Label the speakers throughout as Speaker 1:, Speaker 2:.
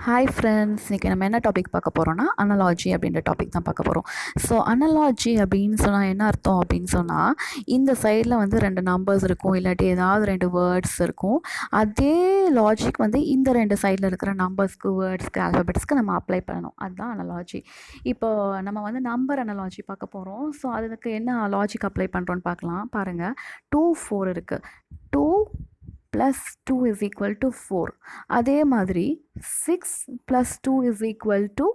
Speaker 1: Hi friends, இன்றைக்கி நம்ம என்ன டாபிக் பார்க்க போகிறோன்னா அனலாஜி அப்படின்ற டாபிக் தான் பார்க்க போகிறோம். ஸோ அனலாஜி அப்படின்னு சொன்னால் என்ன அர்த்தம் அப்படின்னு சொன்னால், இந்த சைடில் வந்து 2 நம்பர்ஸ் இருக்கும், இல்லாட்டி ஏதாவது 2 வேர்ட்ஸ் இருக்கும். அதே லாஜிக் வந்து இந்த 2 சைடில் இருக்கிற நம்பர்ஸ்க்கு, வேர்ட்ஸ்க்கு, ஆல்ஃபபெட்ஸ்க்கு நம்ம அப்ளை பண்ணணும். அதுதான் அனலாஜி. இப்போ நம்ம வந்து நம்பர் அனலாஜி பார்க்க போகிறோம். ஸோ அதுக்கு என்ன லாஜிக் அப்ளை பண்ணுறோன்னு பார்க்கலாம். பாருங்கள், 2 4 இருக்குது. 2 + 2 = 4. அதே மாதிரி 6 + 2 =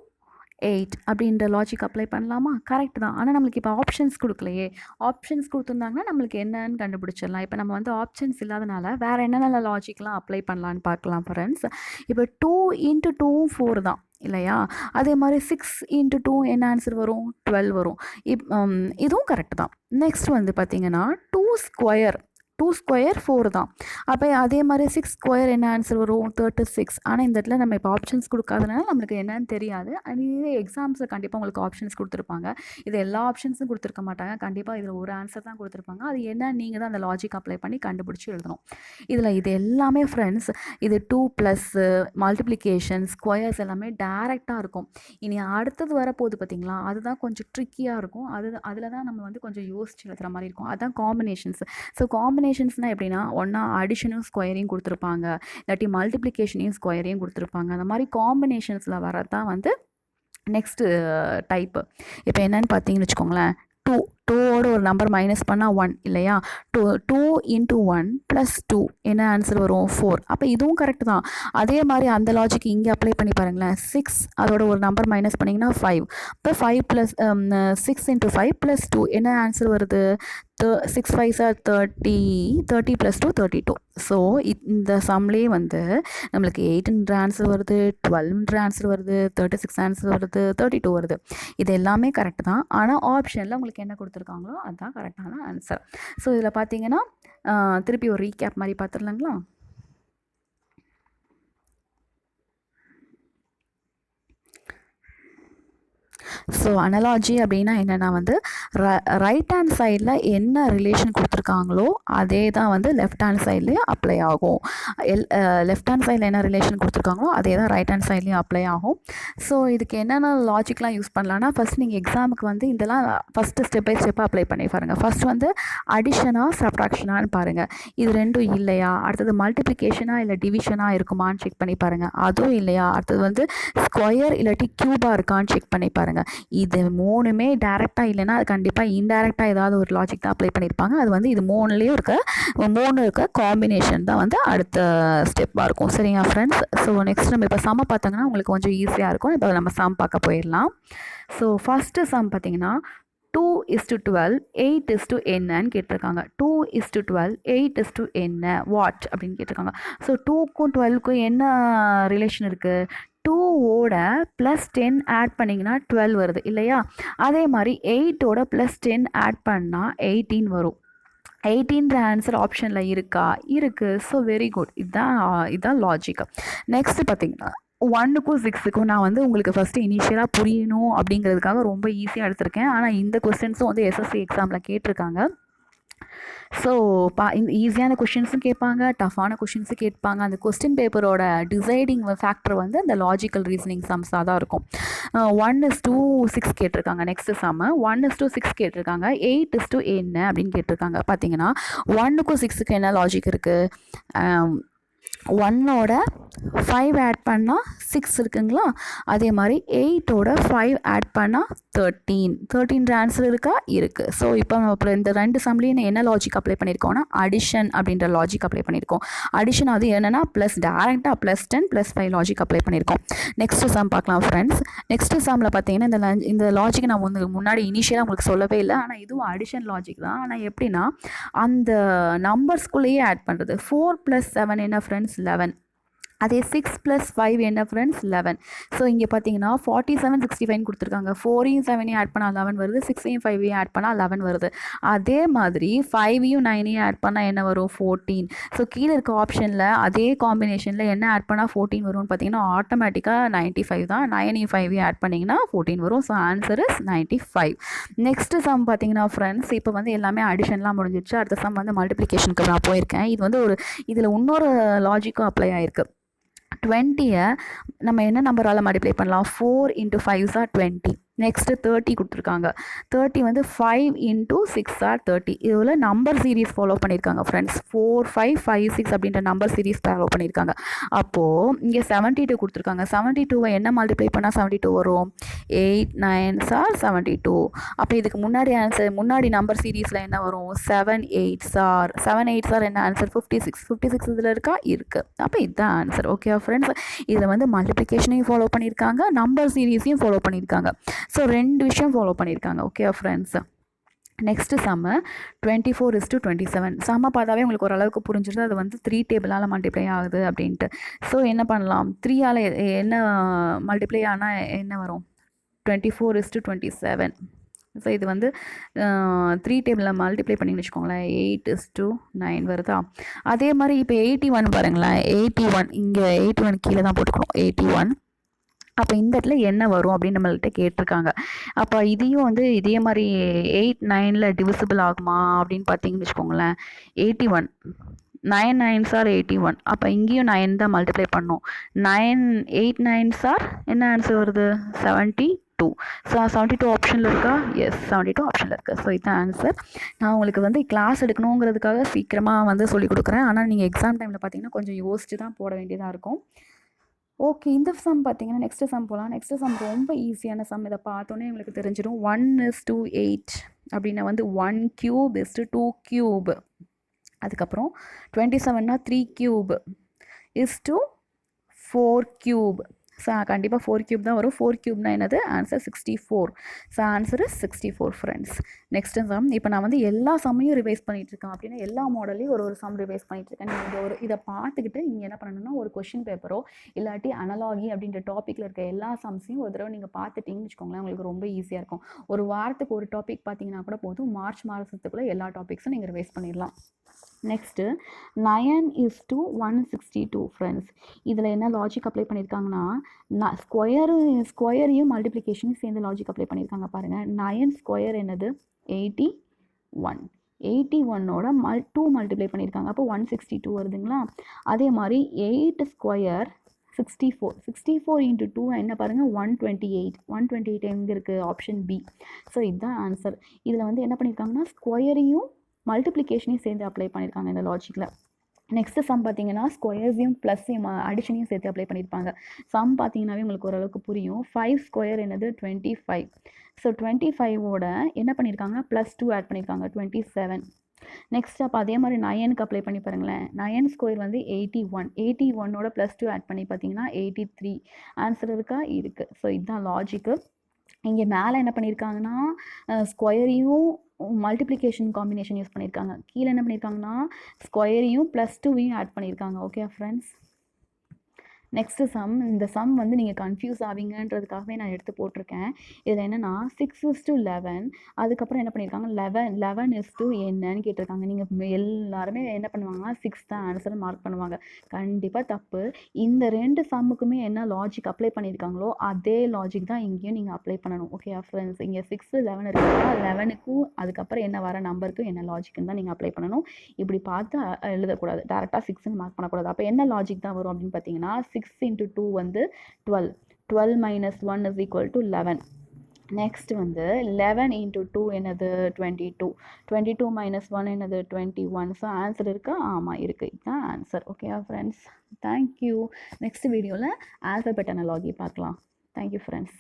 Speaker 1: 8 அப்படின்ற லாஜிக் அப்ளை பண்ணலாமா? கரெக்ட் தான். ஆனால் நம்மளுக்கு இப்போ ஆப்ஷன்ஸ் கொடுக்கலையே. ஆப்ஷன்ஸ் கொடுத்துருந்தாங்கன்னா நம்மளுக்கு என்னன்னு கண்டுபிடிச்சிடலாம். இப்போ நம்ம வந்து ஆப்ஷன்ஸ் இல்லாதனால வேறு என்னென்ன லாஜிக்லாம் அப்ளை பண்ணலான்னு பார்க்கலாம் ஃப்ரெண்ட்ஸ். இப்போ 2 × 2 4 தான் இல்லையா? அதே மாதிரி 6 × 2 என்ன ஆன்சர் வரும்? 12 வரும். இதுவும் கரெக்ட் தான். நெக்ஸ்ட் வந்து பார்த்திங்கன்னா 2 ஸ்கொயர் 4 தான். அப்போ அதே மாதிரி 6 ஸ்கொயர் என்ன ஆன்சர் வரும்? 36. ஆனால் இந்த இடத்துல நம்ம இப்போ ஆப்ஷன்ஸ் கொடுக்காதனால நம்மளுக்கு என்னன்னு தெரியாது. இதே எக்ஸாம்ஸில் கண்டிப்பாக உங்களுக்கு ஆப்ஷன்ஸ் கொடுத்துருப்பாங்க. இது எல்லா ஆப்ஷன்ஸும் கொடுத்துருக்க மாட்டாங்க. கண்டிப்பாக இதில் ஒரு ஆன்சர் தான் கொடுத்துருப்பாங்க. அது என்ன நீங்கள் தான் அந்த லாஜிக் அப்ளை பண்ணி கண்டுபிடிச்சி எழுதணும். இது எல்லாமே ஃப்ரெண்ட்ஸ், இது 2 ப்ளஸ் மல்டிப்ளிகேஷன், ஸ்கொயர்ஸ் எல்லாமே டேரெக்டாக இருக்கும். இனி அடுத்தது வரப்போகுது பார்த்தீங்களா, அதுதான் கொஞ்சம் ட்ரிக்கியாக இருக்கும். அதில் தான் நம்ம வந்து கொஞ்சம் யோசிச்சு எழுதுகிற மாதிரி இருக்கும். அதுதான் காம்பினேஷன்ஸ். ஸோ காம்பினேஷன்ஸ்னால் எப்படின்னா, ஒன்றா அடிஷனும் ஸ்கொயரையும் கொடுத்துருப்பாங்க, இல்லாட்டி மல்டிப்ளிகேஷனையும் ஸ்கொயரையும் கொடுத்துருப்பாங்க. அந்த மாதிரி காம்பினேஷன்ஸில் வரதான் வந்து நெக்ஸ்ட்டு டைப்பு. இப்போ என்னென்னு பார்த்தீங்கன்னு வச்சுக்கோங்களேன், 2ஓட ஒரு நம்பர் மைனஸ் பண்ணால் 1 இல்லையா? 2 × 1 + 2 என்ன ஆன்சர் வரும்? 4. அப்போ இதுவும் கரெக்ட் தான். அதே மாதிரி அந்த லாஜிக் இங்கே அப்ளை பண்ணி பாருங்களேன். 6 அதோட ஒரு நம்பர் மைனஸ் பண்ணிங்கன்னா 5. இப்போ 5 + 6 × 5 + 2 என்ன ஆன்சர் வருது? 6 5s are 30. 30 + 2 32. ஸோ இந்த சம்லேயே வந்து நம்மளுக்கு 8ன்ற ஆன்சர் வருது, 12ன்ற ஆன்சர் வருது, 36 ஆன்சர் வருது, 32 வருது. இது எல்லாமே கரெக்ட் தான். ஆனால் ஆப்ஷனில் உங்களுக்கு என்ன கொடுத்துருக்காங்களோ அதுதான் கரெக்டான ஆன்சர். ஸோ இதில் பார்த்தீங்கன்னா திருப்பி ஒரு ரீகேப் மாதிரி பார்த்துடலாங்களா? ஸோ அனலாஜி அப்படின்னா என்னென்னா வந்து ரைட் ஹேண்ட் சைடில் என்ன ரிலேஷன் கொடுத்துருக்காங்களோ அதே தான் வந்து லெஃப்ட் ஹேண்ட் சைட்லேயும் அப்ளை ஆகும். லெஃப்ட் ஹேண்ட் சைடில் என்ன ரிலேஷன் கொடுத்துருக்காங்களோ அதே தான் ரைட் ஹேண்ட் சைட்லேயும் அப்ளை ஆகும். ஸோ இதுக்கு என்னென்ன லாஜிக்லாம் யூஸ் பண்ணலான்னா, ஃபஸ்ட் நீங்கள் எக்ஸாமுக்கு வந்து இதெல்லாம் ஃபஸ்ட்டு ஸ்டெப் பை ஸ்டெப்பாக அப்ளை பண்ணி பாருங்கள். ஃபஸ்ட் வந்து அடிஷனாக சப்ட்ராக்ஷனான்னு பாருங்கள். இது ரெண்டும் இல்லையா? அடுத்தது மல்டிப்ளிகேஷனாக இல்லை டிவிஷனாக இருக்குமான்னு செக் பண்ணி பாருங்கள். அதுவும் இல்லையா? அடுத்தது வந்து ஸ்கொயர் இல்லாட்டி க்யூபாக இருக்கான்னு செக் பண்ணி பாருங்கள். இது 3மே டேரெக்டாக இல்லைன்னா அது கண்டிப்பாக இன்டேரக்டாக ஏதாவது ஒரு லாஜிக் தான் அப்ளை பண்ணியிருப்பாங்க. அது வந்து இது 3லேயும் இருக்க காம்பினேஷன் தான் வந்து அடுத்த ஸ்டெப்பாக இருக்கும். சரிங்க ஃப்ரெண்ட்ஸ்? ஸோ நெக்ஸ்ட் நம்ம இப்போ சம் பார்த்தாங்கன்னா உங்களுக்கு கொஞ்சம் ஈஸியாக இருக்கும். இப்போ நம்ம சம் பார்க்க போயிடலாம். ஸோ ஃபஸ்ட்டு சம் பார்த்தீங்கன்னா 2:12 8 என்னன்னு கேட்டிருக்காங்க. 2:12 8 என்ன வாட் அப்படின்னு கேட்டிருக்காங்க. ஸோ 2க்கும் 12க்கும் என்ன ரிலேஷன் இருக்குது? 2ஓட +10 ஆட் பண்ணிங்கன்னா 12 வருது இல்லையா? அதே மாதிரி 8ஓட +10 ஆட் பண்ணால் 18 வரும். 18ன்ற ஆன்சர் ஆப்ஷனில் இருக்கா? இருக்குது. So very good. இதுதான் லாஜிக். நெக்ஸ்ட் பார்த்தீங்கன்னா 1க்கும் 6க்கும் நான் வந்து உங்களுக்கு ஃபஸ்ட்டு இனிஷியலாக புரியணும் அப்படிங்கிறதுக்காக ரொம்ப ஈஸியாக எடுத்திருக்கேன். ஆனால் இந்த கொஸ்டின்ஸும் வந்து எஸ்எஸ்சி எக்ஸாமில் கேட்டிருக்காங்க. ஸோ இந்த ஈஸியான கொஷின்ஸும் கேட்பாங்க, டஃப்பான கொஷின்ஸும் கேட்பாங்க. அந்த கொஸ்டின் பேப்பரோட டிசைடிங் ஃபேக்டர் வந்து அந்த லாஜிக்கல் ரீசனிங் சம்ஸாக தான் இருக்கும். 1:6 கேட்டிருக்காங்க. நெக்ஸ்ட் சம் 1:6 கேட்டிருக்காங்க. 8 என்ன அப்படின்னு கேட்டிருக்காங்க. பார்த்தீங்கன்னா 1க்கும் 6க்கும் என்ன லாஜிக் இருக்குது? 1ஓட 5 ஆட் பண்ணால் 6 இருக்குங்களா? அதே மாதிரி 8ஓட 5 ஆட் பண்ணால் 13ன்ற ஆன்சர் இருக்கா? இருக்குது. ஸோ இப்போ நம்ம இந்த 2 சம்லேயும் என்ன லாஜிக் அப்ளை பண்ணியிருக்கோம்னா அடிஷன் அப்படின்ற லாஜிக் அப்ளை பண்ணியிருக்கோம். அடிஷன் அது என்னென்னா டேரெக்டாக +10 +5 லாஜிக் அப்ளை பண்ணியிருக்கோம். நெக்ஸ்ட்டு சம் பார்க்கலாம் ஃப்ரெண்ட்ஸ். நெக்ஸ்ட்டு சம்மில் பார்த்தீங்கன்னா இந்த லாஜிக் நான் முன்னாடி இனிஷியலாக உங்களுக்கு சொல்லவே இல்லை. ஆனால் இதுவும் அடிஷன் லாஜிக் தான். ஆனால் எப்படின்னா அந்த நம்பர்ஸ்குள்ளேயே ஆட் பண்ணுறது. 4 + 7 என்ன ஃப்ரெண்ட்ஸ்? 11. அதே 6 + 5 என்ன ஃப்ரெண்ட்ஸ்? 11. ஸோ இங்கே பார்த்தீங்கன்னா 47 65 கொடுத்துருக்காங்க. 4யும் 7யும் ஆட் பண்ணால் 11 வருது. 6யும் 5யும் ஆட் பண்ணால் 11 வருது. அதே மாதிரி 5யும் 9யும் ஆட் பண்ணால் என்ன வரும்? 14. ஸோ கீழே இருக்க ஆப்ஷனில் அதே காம்பினேஷனில் என்ன ஆட் பண்ணால் 14 வரும்னு பார்த்தீங்கன்னா ஆட்டோமேட்டிக்காக 95 தான். 9யும் 5யும் ஆட் பண்ணிங்கன்னா 14 வரும். So answer is 95. Next sum பார்த்தீங்கன்னா ஃப்ரெண்ட்ஸ், இப்போ வந்து எல்லாமே அடிஷன்லாம் முடிஞ்சிடுச்சு. அடுத்த சம் வந்து மல்டிப்ளிகேஷனுக்கு நான் போயிருக்கேன். இது வந்து இதில் இன்னொரு லாஜிக்கும் அப்ளை ஆயிருக்கு. 20 நம்ம என்ன நம்பரால் மல்டிப்ளை பண்ணலாம்? 4 × 5 ஆர் 20. நெக்ஸ்ட்டு 30 கொடுத்துருக்காங்க. 30 வந்து 5 × 6 ஆர் 30. இதில் நம்பர் சீரீஸ் ஃபாலோ பண்ணியிருக்காங்க ஃப்ரெண்ட்ஸ். 4, 5, 5, 6 அப்படின்ற நம்பர் சீரீஸ் ஃபாலோ பண்ணியிருக்காங்க. அப்போது இங்கே 72 கொடுத்துருக்காங்க. 72வை என்ன மல்டிப்ளை பண்ணால் 72 வரும்? 8 9s ஆர் 72. அப்போ இதுக்கு முன்னாடி ஆன்சர், முன்னாடி நம்பர் சீரீஸில் என்ன வரும்? 7 8s ஆர் 7 8s ஆர் என்ன ஆன்சர்? 56. 56 இதில் இருக்கா? இருக்குது. அப்போ இதுதான் ஆன்சர். ஓகே ஃப்ரெண்ட்ஸ், இதில் வந்து மல்டிப்ளிகேஷனையும் ஃபாலோ பண்ணியிருக்காங்க, நம்பர் சீரீஸையும் ஃபாலோ பண்ணியிருக்காங்க. ஸோ 2 விஷயம் ஃபாலோ பண்ணியிருக்காங்க. ஓகே ஃப்ரெண்ட்ஸ், நெக்ஸ்ட்டு சம்மு 24:27. சம்மை பார்த்தாவே உங்களுக்கு ஓரளவுக்கு புரிஞ்சிருது, அது வந்து 3 டேபிளால் மல்டிப்ளை ஆகுது அப்படின்ட்டு. ஸோ என்ன பண்ணலாம்? 3ஆல் என்ன மல்டிப்ளை ஆனால் என்ன வரும்? 24:27. ஸோ இது வந்து 3 டேபிளில் மல்டிப்ளை பண்ணிங்கன்னு வச்சுக்கோங்களேன், 8:9 வருதா? அதே மாதிரி இப்போ 81 பாருங்களேன், 81 இங்கே 81 கீழே தான் போட்டுக்கணும், 81. அப்போ இந்த இடத்துல என்ன வரும் அப்படின்னு நம்மள்கிட்ட கேட்டிருக்காங்க. அப்போ இதையும் வந்து இதே மாதிரி 8 9ல் டிவிசிபிள் ஆகுமா அப்படின்னு பார்த்தீங்கன்னு வச்சுக்கோங்களேன். 81 9 9s ஆர் 81. அப்போ இங்கேயும் 9 தான் மல்டிப்ளை பண்ணோம். 8 9s ஆர் என்ன ஆன்சர் வருது? 72. ஸோ 72 ஆப்ஷனில் இருக்கா? எஸ், 72 ஆப்ஷனில் இருக்குது. ஸோ இதுதான் ஆன்சர். நான் உங்களுக்கு வந்து கிளாஸ் எடுக்கணுங்கிறதுக்காக சீக்கிரமாக வந்து சொல்லிக் கொடுக்குறேன். ஆனால் நீங்கள் எக்ஸாம் டைமில் பார்த்தீங்கன்னா கொஞ்சம் யோசிச்சு தான் போட வேண்டியதாக இருக்கும். ஓகே, இந்த சம் பார்த்தீங்கன்னா நெக்ஸ்ட்டு சம் போகலாம். நெக்ஸ்ட்டு சம் ரொம்ப ஈஸியான சம். இதை பார்த்தோன்னே உங்களுக்கு தெரிஞ்சிடும். 1:8 அப்படின்னா வந்து 1 cube is to 2 cube. அதுக்கப்புறம் 27னா 3 cube is to 4 cube. So கண்டிப்பாக 4 cube தான் வரும். 4 cubeனா என்னது? Answer 64. So answer is 64 friends. Next sum. இப்போ நான் வந்து எல்லா சம்மையும் ரிவைஸ் பண்ணிகிட்ருக்கேன். அப்படின்னா எல்லா மாடல்லையும் ஒரு சம் ரிவைஸ் பண்ணிகிட்ருக்கேன். நீங்கள் இதை பார்த்துக்கிட்டு நீங்கள் என்ன பண்ணணும்னா ஒரு கொஷின் பேப்பரோ இல்லாட்டி அனலாகி அப்படின்ற டாப்பிக்கில் இருக்க எல்லா சம்ஸையும் ஒரு தடவை நீங்கள் பார்த்துட்டிங்கன்னு வச்சுக்கோங்களேன், உங்களுக்கு ரொம்ப ஈஸியாக இருக்கும். ஒரு வாரத்துக்கு ஒரு டாபிக் பார்த்தீங்கன்னா கூட போதும், மார்ச் மாதத்துக்குள்ளே எல்லா டாபிக்ஸும் நீங்கள் ரிவைஸ் பண்ணிடலாம். Next 9:162 friends. இதில் என்ன லாஜிக் அப்ளை பண்ணியிருக்காங்கன்னா, ஸ்கொயரையும் மல்டிப்ளிகேஷனையும் சேர்ந்து லாஜிக் அப்ளை பண்ணியிருக்காங்க. பாருங்கள், 9 ஸ்கொயர் என்னது? 81. 81ஓட 2 மல்டிப்ளை பண்ணியிருக்காங்க. அப்போ 162 வருதுங்களா? அதே மாதிரி 8 ஸ்கொயர் 64. 64 × 2 என்ன பாருங்கள்? 128. 128 எங்கே இருக்குது? Option B. ஸோ இதுதான் ஆன்சர். இதில் வந்து என்ன பண்ணியிருக்காங்கன்னா ஸ்கொயரையும் மல்டிப்ளிகேஷனையும் சேர்ந்து அப்ளை பண்ணியிருக்காங்க இந்த லாஜிக்கில். நெக்ஸ்ட்டு சம் பார்த்தீங்கன்னா ஸ்கொயர்ஸையும் ப்ளஸ்ஸையும் அடிஷனையும் சேர்த்து அப்ளை பண்ணியிருப்பாங்க. சம் பார்த்தீங்கன்னாவே உங்களுக்கு ஓரளவுக்கு புரியும். 5 ஸ்கொயர் என்னது? 25. ஸோ 25ஓட என்ன பண்ணியிருக்காங்க? +2 ஆட் பண்ணியிருக்காங்க, 27. நெக்ஸ்ட் அப்போ அதே மாதிரி 9க்கு அப்ளை பண்ணி பாருங்களேன். 9 ஸ்கொயர் வந்து 81. 81ஓட +2 ஆட் பண்ணி பார்த்தீங்கன்னா 83. ஆன்சர் இருக்கா? இருக்குது. ஸோ இதுதான் லாஜிக்கு. இங்கே மேலே என்ன பண்ணியிருக்காங்கன்னா ஸ்கொயரையும் மல்டிப்ளிகேஷன் காம்பினேஷன் யூஸ் பண்ணியிருக்காங்க. கீழே என்ன பண்ணியிருக்காங்கன்னா ஸ்கொயரையும் +2வையும் ஆட் பண்ணியிருக்காங்க. Okay friends. Next sum. இந்த சம் வந்து நீங்கள் கன்ஃபியூஸ் ஆவீங்கன்றதுக்காகவே நான் எடுத்து போட்டிருக்கேன். இதில் என்னென்னா 6:11. அதுக்கப்புறம் என்ன பண்ணியிருக்காங்க? 11 என்னன்னு கேட்டிருக்காங்க. நீங்கள் எல்லாருமே என்ன பண்ணுவாங்கன்னா 6 தான் ஆன்சர் மார்க் பண்ணுவாங்க. கண்டிப்பாக தப்பு. இந்த 2 சம்முக்குமே என்ன லாஜிக் அப்ளை பண்ணியிருக்காங்களோ அதே லாஜிக் தான் இங்கேயும் நீங்கள் அப்ளை பண்ணணும். Okay friends. இங்கே 6 11 இருக்குன்னா 11க்கும் அதுக்கப்புறம் என்ன வர நம்பருக்கும் என்ன லாஜிக்குன்னு தான் நீங்கள் அப்ளை பண்ணணும். இப்படி பார்த்து எழுதக்கூடாது. டேரெக்டாக 6ன்னு மார்க் பண்ணக்கூடாது. அப்போ என்ன லாஜிக் தான் வரும் அப்படின்னு பார்த்தீங்கன்னா 6 × 2 வந்து 12. 12 - 1 = 11. நெக்ஸ்ட் வந்து 11 × 2 என்னது? 22. 22 - 1 என்னது? 21. ஸோ ஆன்சர் இருக்கா? ஆமாம் இருக்குது. இதுதான் answer. Okay friends, thank you. Next வீடியோவில் ஆல்ஃபபெட் அனலாகி பார்க்கலாம். Thank you friends.